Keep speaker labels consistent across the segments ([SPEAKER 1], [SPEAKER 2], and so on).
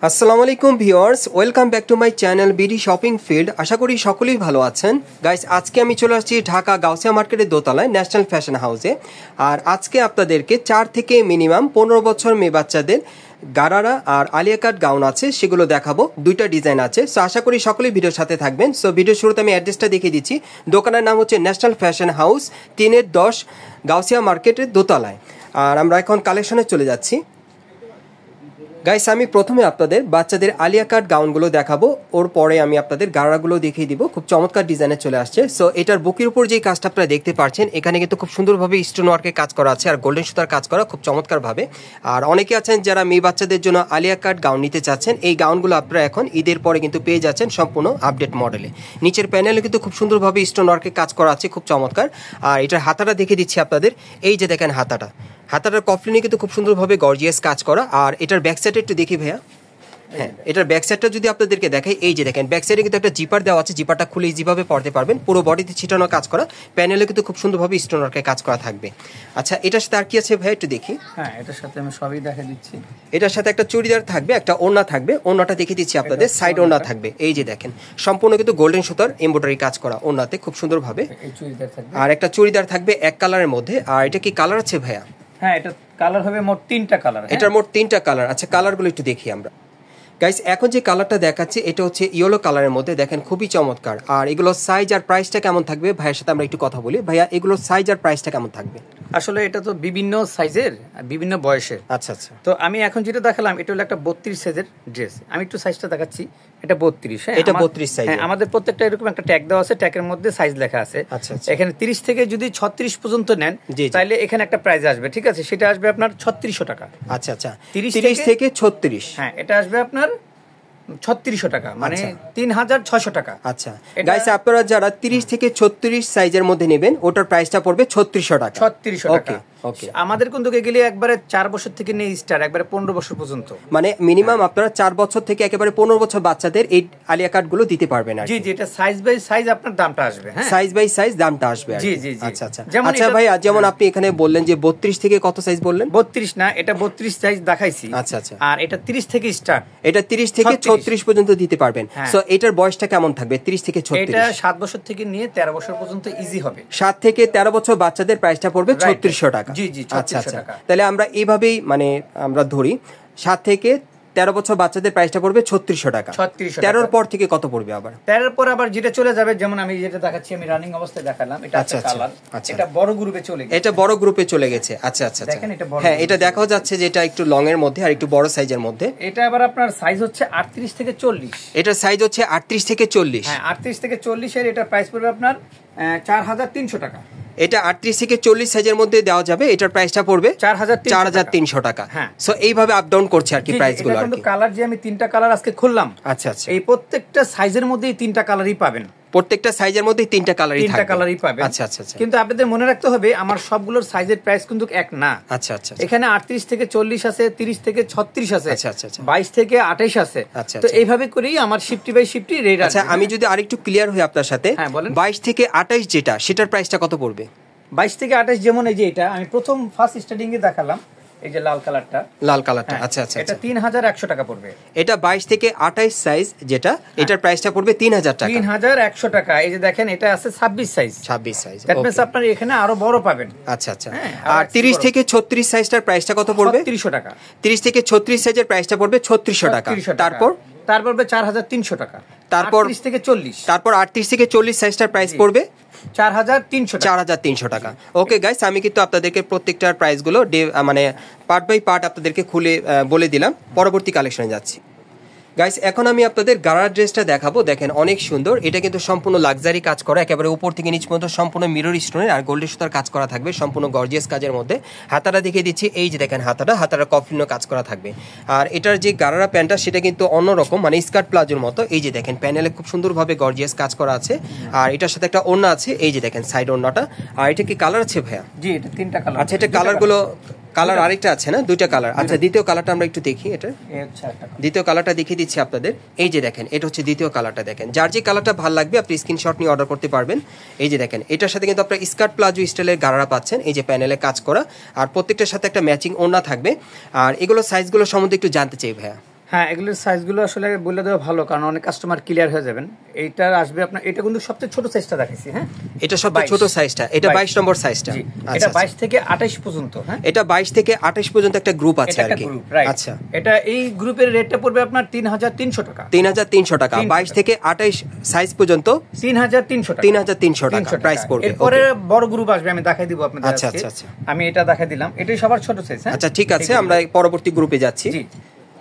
[SPEAKER 1] আসসালামু আলাইকুম viewers, welcome back to my channel BD shopping field. আশা করি সকলেই ভালো আছেন। গাইস, আজকে আমি চলে আসছি ঢাকা গাউসিয়া মার্কেটের দোতলায় ন্যাশনাল ফ্যাশন হাউসে। আর আজকে আপনাদেরকে 4 থেকে মিনিমাম 15 বছর মেয়ে বাচ্চাদের গারারা আর আলিয়া কাট গাউন আছে, সেগুলো দেখাবো। দুইটা ডিজাইন আছে। সো আশা করি সকলেই ভিডিওর সাথে থাকবেন। সো ভিডিওর শুরুতে আমি অ্যাড্রেসটা দেখিয়ে দিচ্ছি। দোকানের নাম হচ্ছে ন্যাশনাল ফ্যাশন হাউস, 3-10 গাউসিয়া মার্কেটের দোতলায়। আর আমরা এখন কালেকশনে চলে যাচ্ছি। গাইস, আমি প্রথমে আপনাদের বাচ্চাদের আলিয়া কাট গাউনগুলো দেখাবো, ওর পরে আমি আপনাদের গারাগুলো দেখিয়ে দিব। খুব চমৎকার ডিজাইনে চলে আসছে। সো এটার বুকের উপর যে কাজটা আপনারা দেখতে পাচ্ছেন, এখানে কিন্তু খুব সুন্দরভাবে স্টোন ওয়ার্কের কাজ করা আছে আর গোল্ডেন সুতার কাজ করা খুব চমৎকারভাবে। আর অনেকে আছেন যারা মেয়ে বাচ্চাদের জন্য আলিয়া কাট গাউন নিতে চাচ্ছেন, এই গাউনগুলো আপনারা এখন ঈদের পরে কিন্তু পেয়ে যাচ্ছেন সম্পূর্ণ আপডেট মডেলে। নিচের প্যানেলে কিন্তু খুব সুন্দরভাবে স্টোন ওয়ার্কের কাজ করা আছে, খুব চমৎকার। আর এটার হাতাটা দেখে দিচ্ছি আপনাদের। এই যে দেখেন হাতাটার কফলিনে কিন্তু খুব সুন্দরভাবে গর্জিয়াস কাজ করা। আর এটার ব্যাক সাইডে একটু দেখি ভাইয়া। হ্যাঁ, এটার ব্যাক সাইডটা যদি আপনাদেরকে দেখাই, এই যে দেখেন ব্যাক সাইডে কিন্তু একটা জিপার দেওয়া আছে। জিপারটা খুলে ইজিভাবে পড়তে পারবেন। পুরো বডিতে ছিটানো কাজ করা, প্যানেলে কিন্তু খুব সুন্দরভাবে স্টোন ওয়ার্কের কাজ করা থাকবে। আচ্ছা, এটার সাথে আর কি আছে ভাইয়া একটু দেখি।
[SPEAKER 2] হ্যাঁ, এটার সাথে আমি সবই দেখা দিচ্ছি।
[SPEAKER 1] এটার সাথে একটা চুড়িদার থাকবে, একটা ওড়না থাকবে। ওড়নাটা দেখিয়ে দিচ্ছি আপনাদের। সাইড ওড়না থাকবে, এই যে দেখেন সম্পূর্ণ কিন্তু গোল্ডেন সুতার এমব্রয়ডারি কাজ করা ওড়নাতে খুব সুন্দরভাবে। আর একটা চুড়িদার থাকবে এক কালারের মধ্যে। আর এটা কি কালার আছে ভাইয়া?
[SPEAKER 2] হ্যাঁ, এটা কালার হবে মোট 3টা কালার।
[SPEAKER 1] এটার মোট 3টা কালার। আচ্ছা, কালারগুলো একটু দেখি আমরা। গাইস, এখন যে কালারটা দেখাচ্ছি এটা হচ্ছে ইয়েলো কালারের মধ্যে। দেখেন খুবই চমৎকার। আর এগুলোর সাইজ আর প্রাইসটা কেমন থাকবে ভাইয়ের সাথে আমরা একটু কথা বলি। ভাইয়া, এগুলোর সাইজ আর প্রাইসটা কেমন থাকবে?
[SPEAKER 2] আসলে এটা তো বিভিন্ন সাইজের, বিভিন্ন বয়সের।
[SPEAKER 1] আচ্ছা আচ্ছা।
[SPEAKER 2] তো আমি এখন যেটা দেখালাম এটা হলো একটা 32 সাইজের ড্রেস। আমি একটু সাইজটা দেখাচ্ছি। এটা 32। হ্যাঁ,
[SPEAKER 1] এটা 32 সাইজ।
[SPEAKER 2] হ্যাঁ, আমাদের প্রত্যেকটা এরকম একটা ট্যাগ দেওয়া আছে, ট্যাগের মধ্যে সাইজ লেখা আছে।
[SPEAKER 1] আচ্ছা আচ্ছা।
[SPEAKER 2] এখানে 30 থেকে যদি 36 পর্যন্ত নেন তাহলে এখানে একটা প্রাইস আসবে, ঠিক আছে? সেটা আসবে আপনার 3600 টাকা।
[SPEAKER 1] আচ্ছা আচ্ছা, 30 থেকে 36।
[SPEAKER 2] হ্যাঁ, এটা আসবে আপনার 3600 টাকা, মানে 3600 টাকা।
[SPEAKER 1] আচ্ছা গাইস, আপনারা যারা 30 থেকে 36 সাইজের মধ্যে নেবেন, ওটার প্রাইসটা পড়বে 3600 টাকা।
[SPEAKER 2] 3600 টাকা। ওকে, আমাদের কিন্তু গেলে একবারে 4 বছর থেকে নিয়ে স্টার একবারে 15 বছর পর্যন্ত,
[SPEAKER 1] মানে মিনিমাম আপনারা 4 বছর থেকে একেবারে 15 বছর বাচ্চাদের এই আলিয়া কাট গুলো দিতে পারবেন।
[SPEAKER 2] জি জি, এটা সাইজ বাই সাইজ আপনার দামটা আসবে। হ্যাঁ,
[SPEAKER 1] সাইজ বাই সাইজ দামটা আসবে।
[SPEAKER 2] জি জি জি।
[SPEAKER 1] আচ্ছা আচ্ছা। আচ্ছা ভাই, যেমন আপনি এখানে বললেন যে 32 থেকে কত সাইজ বললেন?
[SPEAKER 2] 32 না, এটা 32 সাইজ দেখাইছি।
[SPEAKER 1] আচ্ছা আচ্ছা।
[SPEAKER 2] আর এটা 30 থেকে স্টার্ট।
[SPEAKER 1] এটা 30 থেকে 36 পর্যন্ত দিতে পারবেন। সো এটার বয়সটা কেমন থাকবে 30 থেকে 36?
[SPEAKER 2] এটা 7 বছর থেকে নিয়ে 13 বছর পর্যন্ত ইজি হবে।
[SPEAKER 1] 7 থেকে 13 বছর বাচ্চাদের প্রাইসটা পড়বে 3600 টাকা।
[SPEAKER 2] জি জি, 3600 টাকা।
[SPEAKER 1] তাহলে আমরা এইভাবেই মানে আমরা ধরি 7 থেকে 13 বছর বাচ্চাদের প্রাইসটা পড়বে 3600 টাকা। 13 পর থেকে কত পড়বে আবার?
[SPEAKER 2] 13 পর আবার যেটা চলে যাবে, যেমন আমি যেটা দেখাচ্ছি, আমি রানিং অবস্থায় দেখালাম, এটা আছে কালার। এটা বড় গ্রুপে চলে গেছে।
[SPEAKER 1] এটা বড় গ্রুপে চলে গেছে। আচ্ছা আচ্ছা।
[SPEAKER 2] দেখেন এটা বড়।
[SPEAKER 1] হ্যাঁ, এটা দেখাও যাচ্ছে যে এটা একটু লং এর মধ্যে আর একটু বড় সাইজের মধ্যে।
[SPEAKER 2] এটা আবার আপনার সাইজ হচ্ছে 38 থেকে 40।
[SPEAKER 1] এটা সাইজ হচ্ছে 38 থেকে 40।
[SPEAKER 2] হ্যাঁ, 38 থেকে 40 এর এটা প্রাইস পড়বে আপনার 4300 টাকা।
[SPEAKER 1] এটা 38 থেকে 40 সাইজের মধ্যে দেওয়া যাবে। এটার প্রাইসটা পড়বে 4300 টাকা।
[SPEAKER 2] হ্যাঁ,
[SPEAKER 1] সো এইভাবে আপ ডাউন করছে আর কি প্রাইস গুলো। আর কি
[SPEAKER 2] কালার যে আমি 3টা কালার আজকে খুললাম।
[SPEAKER 1] আচ্ছা আচ্ছা।
[SPEAKER 2] এই প্রত্যেকটা সাইজের মধ্যেই 3টা কালারই পাবেন।
[SPEAKER 1] প্রত্যেকটা সাইজের মধ্যে 3টা কালারই
[SPEAKER 2] পাবেন।
[SPEAKER 1] আচ্ছা আচ্ছা।
[SPEAKER 2] কিন্তু আপনাদের মনে রাখতে হবে আমার সবগুলোর সাইজের প্রাইস কিন্তু এক না।
[SPEAKER 1] আচ্ছা আচ্ছা।
[SPEAKER 2] এখানে 38 থেকে 40 আছে, 30 থেকে 36 আছে,
[SPEAKER 1] আচ্ছা আচ্ছা,
[SPEAKER 2] 22 থেকে 28 আছে। তো এইভাবে করেই আমার শিফটি বাই শিফটি রেট আছে।
[SPEAKER 1] আচ্ছা, আমি যদি আরেকটু ক্লিয়ার হই আপনার সাথে, 22 থেকে 28 যেটা, সেটার প্রাইসটা কত পড়বে?
[SPEAKER 2] 22 থেকে 28, যেমন এই যে এটা আমি প্রথম ফার্স্ট স্টার্টিং এ দেখালাম, এই যে লাল কালারটা। আচ্ছা আচ্ছা। এটা 3100 টাকা পড়বে।
[SPEAKER 1] এটা 22 থেকে 28 সাইজ যেটা, এটার প্রাইসটা পড়বে 3000 টাকা।
[SPEAKER 2] 3100 টাকা। এই যে দেখেন এটা আছে 26 সাইজ। দ্যাট মিন্স আপনার এখানে আরো বড় পাবেন।
[SPEAKER 1] আচ্ছা আচ্ছা। আর 30 থেকে 36 সাইজটার প্রাইসটা কত পড়বে?
[SPEAKER 2] 3600 টাকা।
[SPEAKER 1] 30 থেকে 36 সাইজের প্রাইসটা পড়বে 3600 টাকা। তারপর
[SPEAKER 2] পড়বে 4300 টাকা।
[SPEAKER 1] তারপর
[SPEAKER 2] 38 থেকে 40।
[SPEAKER 1] তারপর 38 থেকে 40 সাইজটার প্রাইস পড়বে
[SPEAKER 2] 4300
[SPEAKER 1] টাকা। ওকে গাইস, আমি কিন্তু আপনাদেরকে প্রত্যেকটার প্রাইসগুলো মানে পার্ট বাই পার্ট আপনাদেরকে খুলে বলে দিলাম। পরবর্তী কালেকশনে যাচ্ছি। গাইস, এখন আমি আপনাদের গারার ড্রেসটা দেখাবো। দেখেন অনেক সুন্দর। এটা কিন্তু সম্পূর্ণ লাক্সারি কাজ করা, একেবারে উপর থেকে নিচ পর্যন্ত সম্পূর্ণ মিরর স্টোনের আর গোল্ডেন সুতার কাজ করা থাকবে, সম্পূর্ণ গর্জিয়াস কাজের মধ্যে। হাতাটা দেখিয়ে দিচ্ছি। এই যে দেখেন হাতাটা কফলিনো কাজ করা থাকবে। আর এটার যে গারারা প্যান্টটা সেটা কিন্তু অন্যরকম, মানে স্কার্ট প্লাজোর মতো। এই যে দেখেন প্যানেলে খুব সুন্দরভাবে গর্জিয়াস কাজ করা আছে। আর এটার সাথে একটা ওড়না আছে, এই যে দেখেন সাইড ওড়নাটা। আর এটা কি কালার আছে ভাইয়া?
[SPEAKER 2] জি, এটা 3টা কালার।
[SPEAKER 1] আচ্ছা, এটা কালারগুলো কালার আরেকটা আছে না, 2টা কালার। আচ্ছা, দ্বিতীয় কালারটা আমরা একটু দেখি। এটা দ্বিতীয় কালারটা দেখিয়ে দিচ্ছি আপনাদের। এই যে দেখেন এটা হচ্ছে দ্বিতীয় কালারটা। দেখেন যার যে কালারটা ভালো লাগবে আপনি স্ক্রিনশট নিয়ে অর্ডার করতে পারবেন। এই যে দেখেন এটার সাথে কিন্তু আপনার স্কার্ট প্লাজো স্টাইলের গারারা পাচ্ছেন। এই যে প্যানেলে কাজ করা আর প্রত্যেকটার সাথে একটা ম্যাচিং ওড়না থাকবে। আর এগুলো সাইজগুলো সম্বন্ধে একটু জানতে চাই ভাইয়া।
[SPEAKER 2] হ্যাঁ, এগুলোর সাইজগুলো আসলে বলে দেওয়া ভালো, কারণ অনেক কাস্টমার ক্লিয়ার হয়ে যাবেন। এইটার আসবে আপনার, এটা কিন্তু সবচেয়ে ছোট সাইজটা দেখাইছি। হ্যাঁ,
[SPEAKER 1] এটা সবচেয়ে ছোট সাইজটা, এটা 22 নম্বর সাইজটা।
[SPEAKER 2] এটা 22 থেকে 28 পর্যন্ত। হ্যাঁ,
[SPEAKER 1] এটা 22 থেকে 28 পর্যন্ত একটা গ্রুপ আছে আর কি।
[SPEAKER 2] আচ্ছা, এটা এই গ্রুপের রেটটা পড়বে আপনার 3300 টাকা।
[SPEAKER 1] 3300 টাকা 22 থেকে 28 সাইজ পর্যন্ত
[SPEAKER 2] 3300 টাকা।
[SPEAKER 1] 3300 টাকা প্রাইস পড়বে।
[SPEAKER 2] এরপরে বড় গ্রুপ আসবে, আমি দেখাই দিব আপনাদের।
[SPEAKER 1] আচ্ছা আচ্ছা আচ্ছা,
[SPEAKER 2] আমি এটা দেখাই দিলাম, এটাই সবার ছোট সাইজ।
[SPEAKER 1] আচ্ছা ঠিক আছে, আমরা পরবর্তী গ্রুপে যাচ্ছি।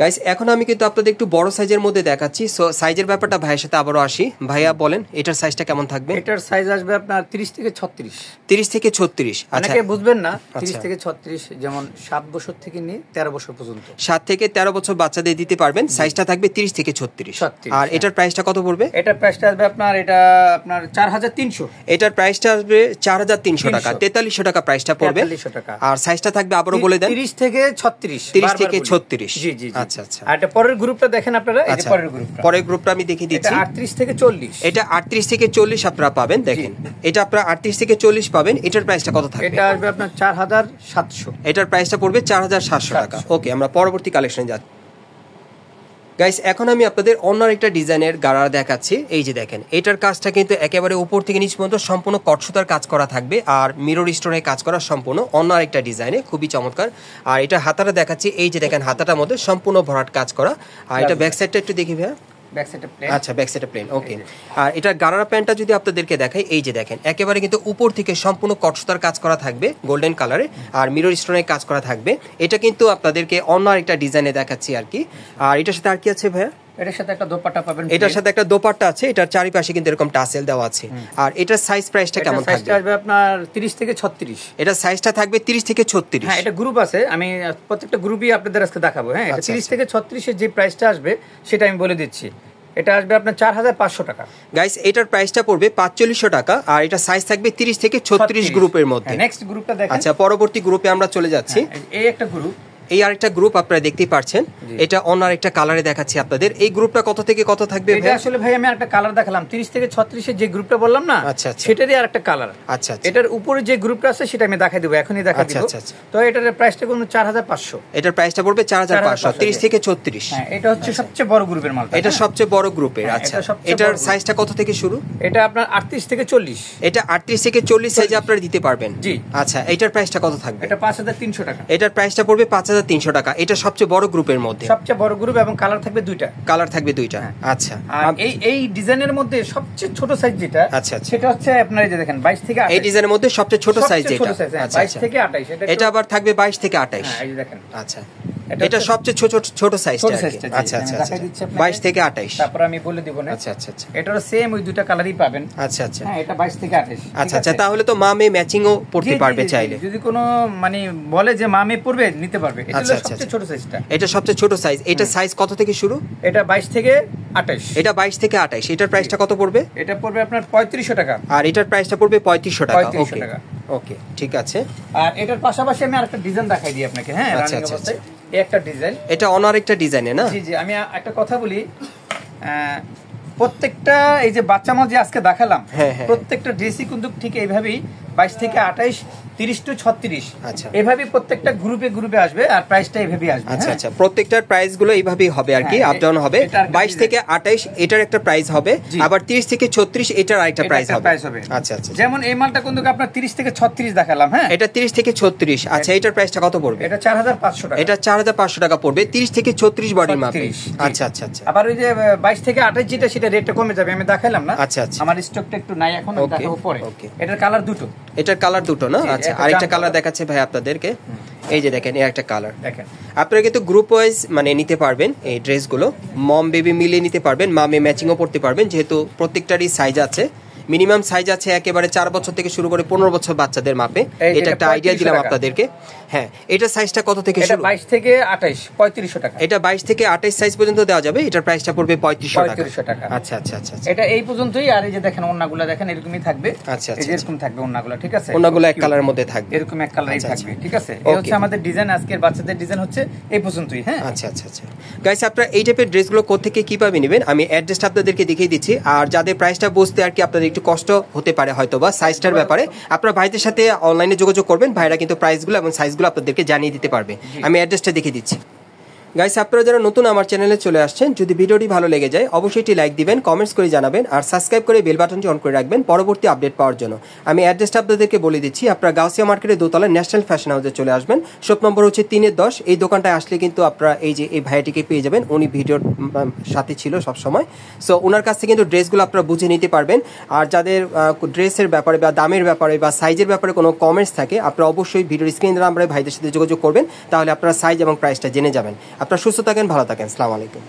[SPEAKER 1] গাইস, এখন আমি কিন্তু আপনাদের একটু বড় সাইজের মধ্যে দেখাচ্ছি। সো সাইজের ব্যাপারটা ভাইয়ের সাথে আবারও আসি। ভাইয়া বলেন এটার সাইজটা কেমন থাকবে?
[SPEAKER 2] এটার সাইজ আসবে আপনার 30 থেকে 36।
[SPEAKER 1] 30 থেকে 36।
[SPEAKER 2] অনেকে বুঝবেন না, 30 থেকে 36 যেমন 7 বছর থেকে নিয়ে 13 বছর পর্যন্ত।
[SPEAKER 1] 7 থেকে 13 বছর বাচ্চাদের দিতে পারবেন। সাইজটা থাকবে 30 থেকে 36। আর এটার প্রাইসটা কত পড়বে?
[SPEAKER 2] এটার প্রাইসটা আসবে আপনার, এটা আপনার 4300।
[SPEAKER 1] এটার প্রাইসটা আসবে 4300 টাকা। 4300 টাকা প্রাইসটা পড়বে।
[SPEAKER 2] 4300 টাকা।
[SPEAKER 1] আর সাইজটা থাকবে আবারও বলে দেন,
[SPEAKER 2] 30 থেকে 36।
[SPEAKER 1] 30 থেকে 36।
[SPEAKER 2] জি জি।
[SPEAKER 1] আচ্ছা আচ্ছা।
[SPEAKER 2] আর এটা পরের গ্রুপটা দেখেন আপনারা, এই যে পরের গ্রুপটা
[SPEAKER 1] আমি দেখিয়ে দিচ্ছি।
[SPEAKER 2] এটা 38 থেকে 40।
[SPEAKER 1] এটা 38 থেকে 40 আপনারা পাবেন। দেখেন, এটা আপনারা 38 থেকে 40 পাবেন। এটার প্রাইসটা কত থাকবে?
[SPEAKER 2] এটা আসবে আপনার 4700।
[SPEAKER 1] এটার প্রাইসটা পড়বে 4700 টাকা। ওকে, আমরা পরবর্তী কালেকশনে যাচ্ছি। গাইস, এখন আমি আপনাদের অন্য একটা ডিজাইনের গাড়া দেখাচ্ছি। এই যে দেখেন, এটার কাজটা কিন্তু একেবারে উপর থেকে নিচ পর্যন্ত সম্পূর্ণ কটসুতার কাজ করা থাকবে, আর মিরর স্টোনে কাজ করা সম্পূর্ণ অন্য আরেকটা ডিজাইনে, খুবই চমৎকার। আর এটা হাতাটা দেখাচ্ছি, এই যে দেখেন হাতাটার মধ্যে সম্পূর্ণ ভরাট কাজ করা। আর এটা ব্যাক সাইডটা একটু দেখি ভাইয়া। আচ্ছা, ব্যাক সাইডে প্লেন। ওকে, আর এটা গারারা প্যান্টটা যদি আপনাদেরকে দেখাই, এই যে দেখেন একেবারে কিন্তু উপর থেকে সম্পূর্ণ কটসুতার কাজ করা থাকবে গোল্ডেন কালারে, আর মিরর স্টোনের কাজ করা থাকবে। এটা কিন্তু আপনাদেরকে অন্য আরেকটা ডিজাইনে দেখাচ্ছি আর কি। আর এটার সাথে আর কি আছে ভাইয়া?
[SPEAKER 2] এটার সাথে একটা দোপাট্টা পাবেন।
[SPEAKER 1] এটার সাথে একটা দোপাট্টা আছে, এটার চারিপাশে কিন্তু এরকম টাসেল দেওয়া আছে। আর এটার সাইজ প্রাইসটা কেমন থাকবে?
[SPEAKER 2] সাইজটা আসবে আপনার 30 থেকে 36।
[SPEAKER 1] এটা সাইজটা থাকবে 30 থেকে 36।
[SPEAKER 2] হ্যাঁ, এটা গ্রুপ আছে, আমি প্রত্যেকটা গ্রুপই আপনাদের আজকে দেখাবো। হ্যাঁ, এটা 30 থেকে 36 এর যে প্রাইসটা আসবে সেটা আমি বলে দিচ্ছি। এটা আসবে আপনার 4500 টাকা।
[SPEAKER 1] গাইস, এটার প্রাইসটা পড়বে 4500 টাকা, আর এটা সাইজ থাকবে 30 থেকে 36 গ্রুপের মধ্যে।
[SPEAKER 2] নেক্সট গ্রুপটা দেখেন।
[SPEAKER 1] আচ্ছা, পরবর্তী গ্রুপে আমরা চলে যাচ্ছি।
[SPEAKER 2] এই একটা গ্রুপ,
[SPEAKER 1] এই আরেকটা গ্রুপ আপনারা দেখতেই পাচ্ছেন। এটা অন্য আরেকটা কালারে দেখাচ্ছি আপনাদের। এই গ্রুপটা কত থেকে কত থাকবে?
[SPEAKER 2] এটা আসলে ভাই আমি আরেকটা কালার দেখালাম, 30 থেকে 36 এর যে গ্রুপটা বললাম না, সেটারই আরেকটা কালার। আচ্ছা, এটার উপরে যে গ্রুপটা আছে সেটা আমি দেখাই দেব, এখনই দেখাই দেব। তো এটার প্রাইসটা কোন 4500।
[SPEAKER 1] এটার প্রাইসটা পড়বে 4500, 30 থেকে 36।
[SPEAKER 2] হ্যাঁ, এটা হচ্ছে সবচেয়ে বড় গ্রুপের মাল।
[SPEAKER 1] এটা সবচেয়ে বড় গ্রুপের। আচ্ছা, এটার সাইজটা কত থেকে শুরু?
[SPEAKER 2] এটা আপনার 38 থেকে 40।
[SPEAKER 1] এটা 38 থেকে 40 সাইজে আপনারা দিতে পারবেন।
[SPEAKER 2] জি।
[SPEAKER 1] আচ্ছা, এটার প্রাইসটা কত থাকবে?
[SPEAKER 2] এটা 5300 টাকা।
[SPEAKER 1] এটার প্রাইসটা পড়বে 5300 টাকা। এটা সবচেয়ে বড় গ্রুপের মধ্যে,
[SPEAKER 2] সবচেয়ে বড় গ্রুপ, এবং কালার থাকবে দুইটা।
[SPEAKER 1] কালার থাকবে দুইটা। আচ্ছা,
[SPEAKER 2] আর এই ডিজাইনের মধ্যে সবচেয়ে ছোট সাইজ যেটা,
[SPEAKER 1] আচ্ছা
[SPEAKER 2] সেটা হচ্ছে আপনারা এই যে দেখেন 22 থেকে 28।
[SPEAKER 1] এই ডিজাইনের মধ্যে সবচেয়ে ছোট সাইজ যেটা,
[SPEAKER 2] আচ্ছা 22 থেকে 28।
[SPEAKER 1] এটা আবার থাকবে 22 থেকে 28।
[SPEAKER 2] হ্যাঁ, এই যে দেখেন।
[SPEAKER 1] আচ্ছা, এটা সবচেয়ে ছোট সাইজটা। আচ্ছা আচ্ছা, 22 থেকে 28।
[SPEAKER 2] তারপর আমি বলে দিব না।
[SPEAKER 1] আচ্ছা আচ্ছা আচ্ছা,
[SPEAKER 2] এটার সেম ওই দুইটা কালারই পাবেন।
[SPEAKER 1] আচ্ছা আচ্ছা,
[SPEAKER 2] হ্যাঁ, এটা 22 থেকে 28।
[SPEAKER 1] আচ্ছা আচ্ছা, তাহলে তো মা মেয়ে ম্যাচিংও পড়তে পারবে চাইলে।
[SPEAKER 2] যদি কোনো মানে বলে যে মা মেয়ে পড়বে, নিতে পারবে। এটা হলো সবচেয়ে ছোট সাইজটা।
[SPEAKER 1] এটা সবচেয়ে ছোট সাইজ। এটা সাইজ কত থেকে শুরু?
[SPEAKER 2] এটা 22 থেকে 28।
[SPEAKER 1] এটা 22 থেকে 28। এটার প্রাইসটা কত পড়বে?
[SPEAKER 2] এটা পড়বে আপনার 3500 টাকা।
[SPEAKER 1] আর এটার প্রাইসটা পড়বে 3500 টাকা।
[SPEAKER 2] 3500 টাকা।
[SPEAKER 1] ওকে, ঠিক আছে।
[SPEAKER 2] আর এটার পাশাপাশি আমি আরেকটা ডিজাইন দেখাই দিই আপনাকে। হ্যাঁ,
[SPEAKER 1] আচ্ছা আচ্ছা,
[SPEAKER 2] এই একটা ডিজাইন।
[SPEAKER 1] এটা অন্য আরেকটা ডিজাইনে না?
[SPEAKER 2] জি জি, আমি একটা কথা বলি, প্রত্যেকটা এই যে বাচ্চা মাল যে আজকে দেখালাম, প্রত্যেকটা ড্রেসই কিন্তু ঠিক এইভাবেই 22 থেকে 28, 30 টু 36।
[SPEAKER 1] আচ্ছা,
[SPEAKER 2] এভাবে প্রত্যেকটা গ্রুপে আসবে, আর প্রাইসটা এইভাবেই আসবে।
[SPEAKER 1] আচ্ছা আচ্ছা, প্রত্যেকটার প্রাইস গুলো এইভাবেই হবে আর কি, আপ ডাউন হবে। 22 থেকে 28 এটার একটা প্রাইস হবে, আবার 30 থেকে 36 এটার আরেকটা প্রাইস হবে। আচ্ছা আচ্ছা,
[SPEAKER 2] যেমন এই মালটা কিন্তু আপনার 30 থেকে 36 দেখালাম। হ্যাঁ,
[SPEAKER 1] এটা 30 থেকে 36। আচ্ছা, এটার প্রাইসটা কত পড়বে?
[SPEAKER 2] এটা 4500 টাকা।
[SPEAKER 1] এটা 4500 টাকা পড়বে, 30 থেকে 36 বডির মাপে। আচ্ছা আচ্ছা আচ্ছা,
[SPEAKER 2] আবার ওই যে 22 থেকে 28 যেটা, সেটা রেটটা কমে যাবে, আমি দেখাইলাম না।
[SPEAKER 1] আচ্ছা আচ্ছা,
[SPEAKER 2] আমার স্টকটা একটু নাই এখন, আমি দেখাবো পরে। এটার কালার দুটো।
[SPEAKER 1] এটার কালার দুটো না? আচ্ছা, আরেকটা কালার দেখাচ্ছে ভাই আপনাদেরকে। এই যে দেখেন, এই একটা কালার দেখেন। আপনারা কিন্তু গ্রুপ ওয়াইজ মানে নিতে পারবেন এই ড্রেসগুলো, মম বেবি মিলিয়ে নিতে পারবেন, মামে ম্যাচিংও পড়তে পারবেন, যেহেতু প্রত্যেকটারই সাইজ আছে। মিনিমাম সাইজ আছে একেবারে 4 বছর থেকে শুরু করে 15 বছর বাচ্চাদের মাপে। এটা একটা আইডিয়া দিলাম আপনাদেরকে। হ্যাঁ, এটা সাইজটা কত থেকে শুরু?
[SPEAKER 2] এটা 22 থেকে 28, 3500 টাকা।
[SPEAKER 1] এটা 22 থেকে 28 সাইজ পর্যন্ত দেওয়া যাবে। এটার প্রাইসটা পড়বে 3500 টাকা। আচ্ছা আচ্ছা আচ্ছা,
[SPEAKER 2] এটা এই পর্যন্তই। আর এই যে দেখেন ওন্নাগুলো দেখেন, এরকমই থাকবে।
[SPEAKER 1] আচ্ছা আচ্ছা,
[SPEAKER 2] এরকম থাকবে ওন্নাগুলো, ঠিক আছে?
[SPEAKER 1] ওন্নাগুলো এক কালারের মধ্যে থাকবে,
[SPEAKER 2] এরকম এক কালারই থাকবে, ঠিক আছে? এই হচ্ছে আমাদের ডিজাইন, আজকের বাচ্চাদের ডিজাইন হচ্ছে এই পর্যন্তই। হ্যাঁ,
[SPEAKER 1] আচ্ছা আচ্ছা আচ্ছা, গাইস, আপনারা এই টাইপের ড্রেসগুলো কোথা থেকে কিভাবে নেবেন আমি অ্যাড্রেসটা আপনাদেরকে দেখিয়ে দিচ্ছি। আর যাদের প্রাইসটা বুঝতে আর কি আপনাদের একটু কষ্ট হতে পারে হয়তো বা সাইজটার ব্যাপারে, আপনারা ভাইদের সাথে অনলাইনে যোগাযোগ করবেন, ভাইরা কিন্তু প্রাইসগুলো এবং সাইজগুলো আপনাদেরকে জানিয়ে দিতে পারবে। আমি অ্যাড্রেসটা দেখিয়ে দিচ্ছি। গাইস আপনারা যারা নতুন আমার চ্যানেলে চলে আসছেন, যদি ভিডিওটি ভালো লেগে যায় অবশ্যই একটি লাইক দিবেন, কমেন্টস করে জানাবেন আর সাবস্ক্রাইব করে বেল বাটনটি অন করে রাখবেন পরবর্তী আপডেট পাওয়ার জন্য। আমি অ্যাড্রেসটা আপনাদেরকে বলে দিচ্ছি, আপনারা গাউসিয়া মার্কেটের দোতলায় ন্যাশনাল ফ্যাশন হাউসে চলে আসবেন। শপ নম্বর হচ্ছে 3-10। এই দোকানটায় আসলে কিন্তু আপনারা এই যে এই ভাইয়াটিকে পেয়ে যাবেন, উনি ভিডিওর সাথে ছিল সবসময়। সো ওনার কাছ থেকে কিন্তু ড্রেসগুলো আপনারা বুঝে নিতে পারবেন। আর যাদের ড্রেসের ব্যাপারে বা দামের ব্যাপারে বা সাইজের ব্যাপারে কোনো কমেন্টস থাকে, আপনারা অবশ্যই ভিডিওর স্ক্রিন নাম্বারে ভাইদের সাথে যোগাযোগ করবেন, তাহলে আপনারা সাইজ এবং প্রাইসটা জেনে যাবেন। আপনারা সুস্থ থাকেন, ভালো থাকেন, আসসালামু আলাইকুম।